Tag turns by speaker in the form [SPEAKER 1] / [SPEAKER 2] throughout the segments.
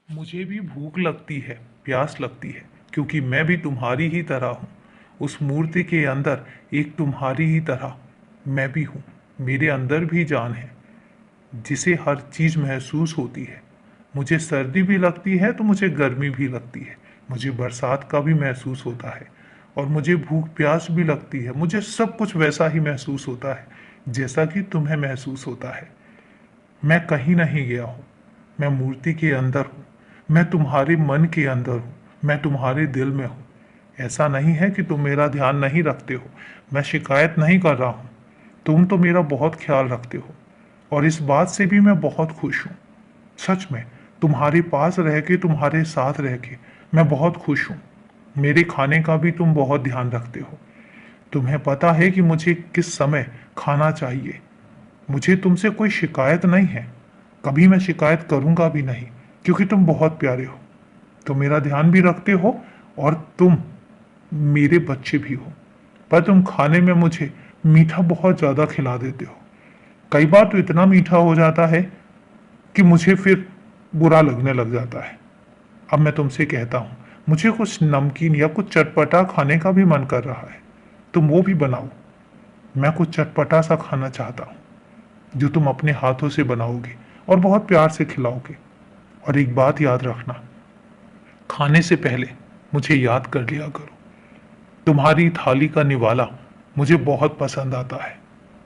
[SPEAKER 1] मुझे भी भूख लगती है, प्यास लगती है, क्योंकि मैं भी तुम्हारी ही तरह हूँ। उस मूर्ति के अंदर एक तुम्हारी ही तरह मैं भी हूँ। मेरे अंदर भी जान है, जिसे हर चीज़ महसूस होती है। मुझे सर्दी भी लगती है तो मुझे गर्मी भी लगती है। मुझे बरसात का भी महसूस होता है और मुझे भूख प्यास भी लगती है। मुझे सब कुछ वैसा ही महसूस होता है जैसा कि तुम्हें महसूस होता है। मैं कहीं नहीं गया हूँ, मैं मूर्ति के अंदर हूँ। मैं तुम्हारे मन के अंदर हूँ, मैं तुम्हारे दिल में हूँ। ऐसा नहीं है कि तुम मेरा ध्यान नहीं रखते हो। मैं शिकायत नहीं कर रहा हूँ, तुम तो मेरा बहुत ख्याल रखते हो और इस बात से भी मैं बहुत खुश हूँ। सच में, तुम्हारे पास रह के, तुम्हारे साथ रह के मैं बहुत खुश हूँ। मेरे खाने का भी तुम बहुत ध्यान रखते हो। तुम्हें पता है कि मुझे किस समय खाना चाहिए। मुझे तुमसे कोई शिकायत नहीं है, कभी मैं शिकायत करूंगा भी नहीं, क्योंकि तुम बहुत प्यारे हो। तुम मेरा ध्यान भी रखते हो और तुम मेरे बच्चे भी हो। पर तुम खाने में मुझे मीठा बहुत ज़्यादा खिला देते हो। कई बार तो इतना मीठा हो जाता है कि मुझे फिर बुरा लगने लग जाता है। अब मैं तुमसे कहता हूँ, मुझे कुछ नमकीन या कुछ चटपटा खाने का भी मन कर रहा है। तुम वो भी बनाओ। मैं कुछ चटपटा सा खाना चाहता हूँ, जो तुम अपने हाथों से बनाओगे और बहुत प्यार से खिलाओगे। और एक बात याद रखना, खाने से पहले मुझे याद कर लिया करो। तुम्हारी थाली का निवाला मुझे बहुत पसंद आता है।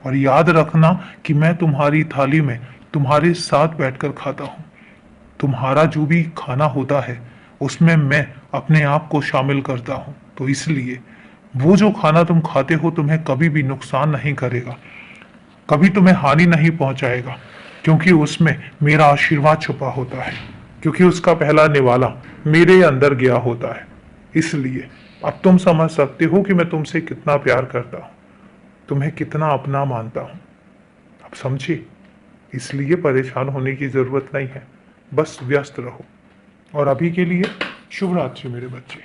[SPEAKER 1] और याद रखना कि मैं तुम्हारी थाली में तुम्हारे साथ बैठकर खाता हूँ। तुम्हारा जो भी खाना होता है उसमें मैं अपने आप को शामिल करता हूँ, तो इसलिए वो जो खाना तुम खाते हो तुम्हें कभी भी नुकसान नहीं करेगा, कभी तुम्हें हानि नहीं पहुंचाएगा, क्योंकि उसमें मेरा आशीर्वाद छुपा होता है, क्योंकि उसका पहला निवाला मेरे अंदर गया होता है। इसलिए अब तुम समझ सकते हो कि मैं तुमसे कितना प्यार करता हूँ, तुम्हें कितना अपना मानता हूँ। अब समझे? इसलिए परेशान होने की जरूरत नहीं है, बस व्यस्त रहो। और अभी के लिए शुभ रात्रि मेरे बच्चे।